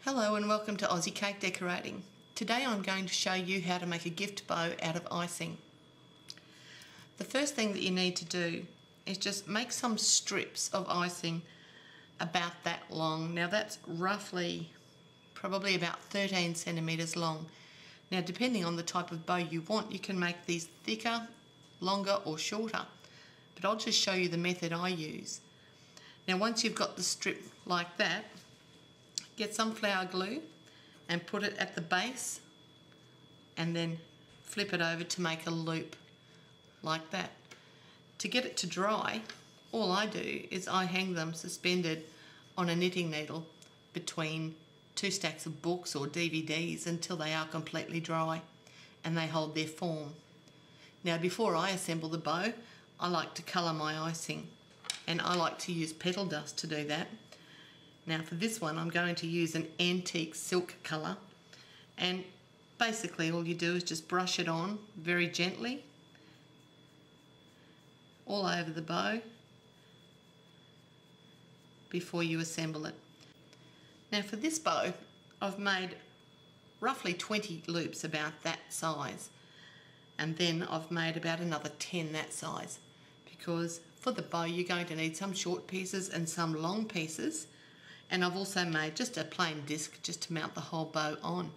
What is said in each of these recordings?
Hello and welcome to Aussie Cake Decorating. Today I'm going to show you how to make a gift bow out of icing. The first thing that you need to do is just make some strips of icing about that long. Now that's roughly probably about 13 centimetres long. Now depending on the type of bow you want, you can make these thicker, longer or shorter, but I'll just show you the method I use. Now once you've got the strip like that, get some flour glue and put it at the base and then flip it over to make a loop like that. To get it to dry, all I do is I hang them suspended on a knitting needle between two stacks of books or DVDs until they are completely dry and they hold their form. Now before I assemble the bow, I like to colour my icing, and I like to use petal dust to do that. Now for this one I'm going to use an antique silk colour, and basically all you do is just brush it on very gently all over the bow before you assemble it. Now for this bow I've made roughly 20 loops about that size, and then I've made about another 10 that size, because for the bow you're going to need some short pieces and some long pieces. And I've also made just a plain disc just to mount the whole bow on.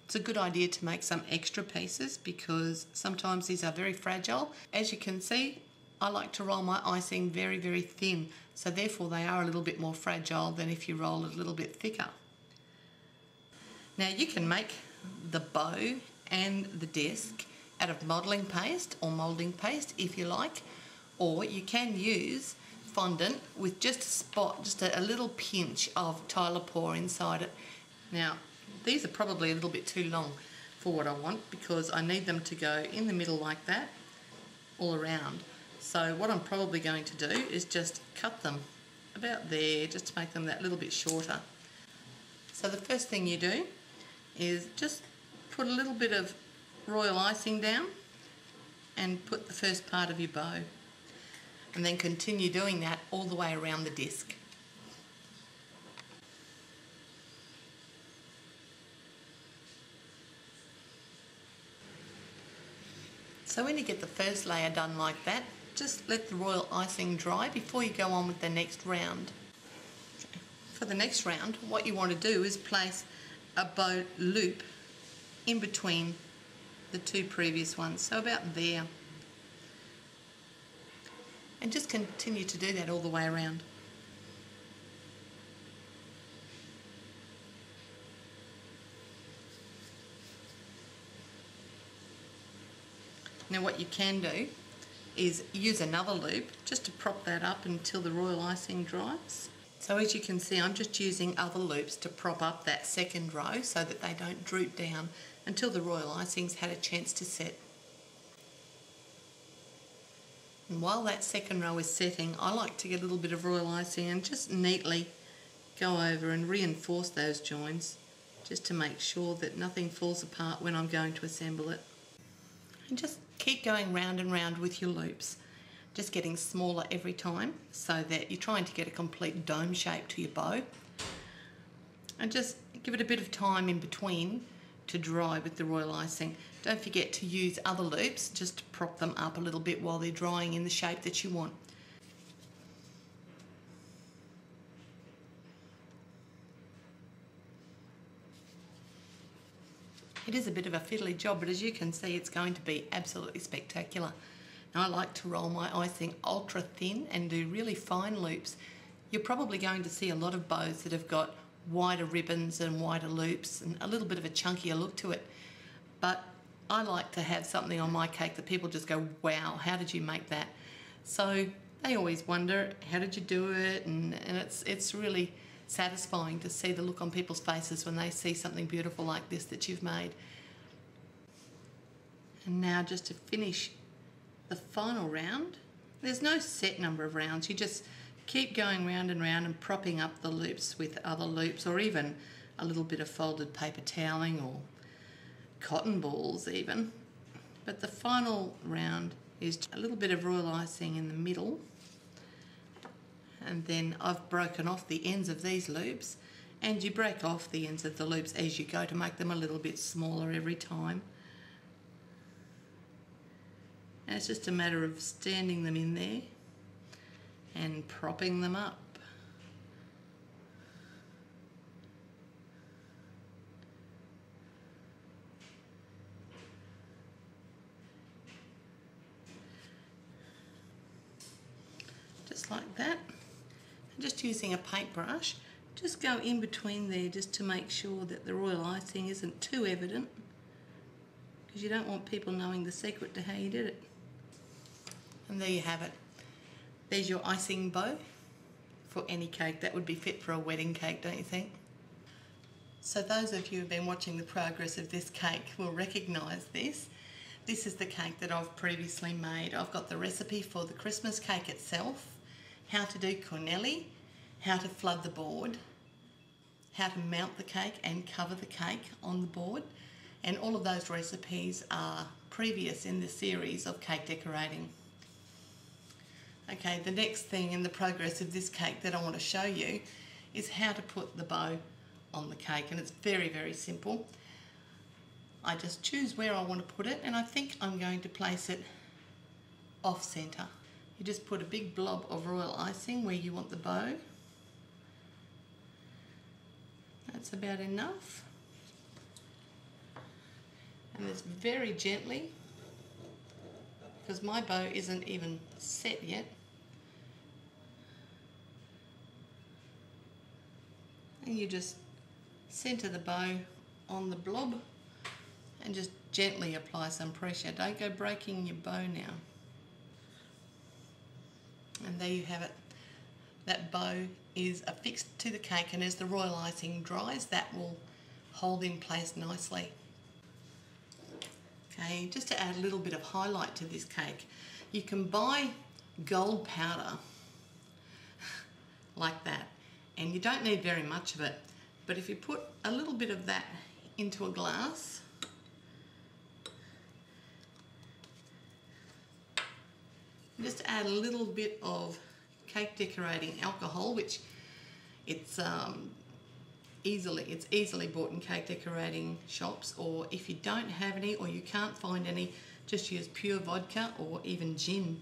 It's a good idea to make some extra pieces because sometimes these are very fragile. As you can see, I like to roll my icing very, very thin, so therefore they are a little bit more fragile than if you roll it a little bit thicker. Now you can make the bow and the disc out of modelling paste or moulding paste if you like, or you can use fondant with just a spot, just a little pinch of Tylepore inside it. Now these are probably a little bit too long for what I want because I need them to go in the middle like that all around. So what I'm probably going to do is just cut them about there just to make them that little bit shorter. So the first thing you do is just put a little bit of royal icing down and put the first part of your bow, and then continue doing that all the way around the disc. So when you get the first layer done like that, just let the royal icing dry before you go on with the next round. For the next round, what you want to do is place a bow loop in between the two previous ones, so about there. And just continue to do that all the way around. Now what you can do is use another loop just to prop that up until the royal icing dries. So as you can see, I'm just using other loops to prop up that second row so that they don't droop down until the royal icing's had a chance to set. And while that second row is setting, I like to get a little bit of royal icing and just neatly go over and reinforce those joins just to make sure that nothing falls apart when I'm going to assemble it. And just keep going round and round with your loops, just getting smaller every time so that you're trying to get a complete dome shape to your bow. And just give it a bit of time in between to dry with the royal icing. Don't forget to use other loops just to prop them up a little bit while they're drying in the shape that you want. It is a bit of a fiddly job, but as you can see it's going to be absolutely spectacular. Now I like to roll my icing ultra thin and do really fine loops. You're probably going to see a lot of bows that have got wider ribbons and wider loops and a little bit of a chunkier look to it, but I like to have something on my cake that people just go, wow, how did you make that? So they always wonder, how did you do it? And it's really satisfying to see the look on people's faces when they see something beautiful like this that you've made. And now just to finish the final round, there's no set number of rounds, you just keep going round and round and propping up the loops with other loops, or even a little bit of folded paper toweling or cotton balls even. But the final round is a little bit of royal icing in the middle, and then I've broken off the ends of these loops And you break off the ends of the loops as you go to make them a little bit smaller every time. And it's just a matter of standing them in there and propping them up. Just like that. And just using a paintbrush, just go in between there just to make sure that the royal icing isn't too evident, because you don't want people knowing the secret to how you did it. And there you have it. There's your icing bow for any cake. That would be fit for a wedding cake, don't you think? So those of you who've been watching the progress of this cake will recognise this. This is the cake that I've previously made. I've got the recipe for the Christmas cake itself, how to do cornelli, how to flood the board, how to mount the cake and cover the cake on the board, and all of those recipes are previous in the series of cake decorating. Okay, the next thing in the progress of this cake that I want to show you is how to put the bow on the cake, and it's very, very simple. I just choose where I want to put it, and I think I'm going to place it off centre. You just put a big blob of royal icing where you want the bow. That's about enough. And just very gently, because my bow isn't even set yet, and you just centre the bow on the blob and just gently apply some pressure. Don't go breaking your bow now. And there you have it. That bow is affixed to the cake, and as the royal icing dries, that will hold in place nicely. Okay, just to add a little bit of highlight to this cake, you can buy gold powder like that, and you don't need very much of it, but if you put a little bit of that into a glass, just add a little bit of cake decorating alcohol, which it's easily bought in cake decorating shops, or if you don't have any or you can't find any, just use pure vodka or even gin.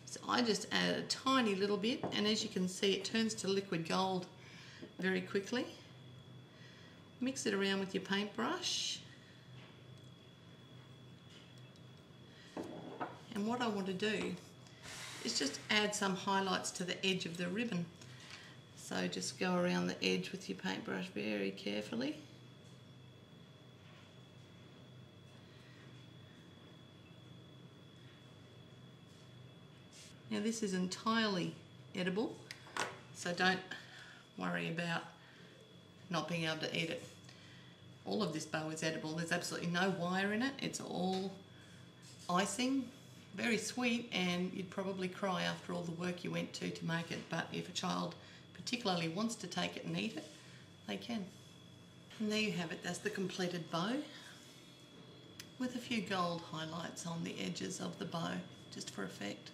So I just add a tiny little bit, and as you can see, it turns to liquid gold very quickly. Mix it around with your paintbrush. And what I want to do is just add some highlights to the edge of the ribbon. So just go around the edge with your paintbrush very carefully. Now this is entirely edible, so don't worry about not being able to eat it. All of this bow is edible. There's absolutely no wire in it. It's all icing. Very sweet, and you'd probably cry after all the work you went to make it, but if a child particularly wants to take it and eat it, they can. And there you have it. That's the completed bow with a few gold highlights on the edges of the bow, just for effect.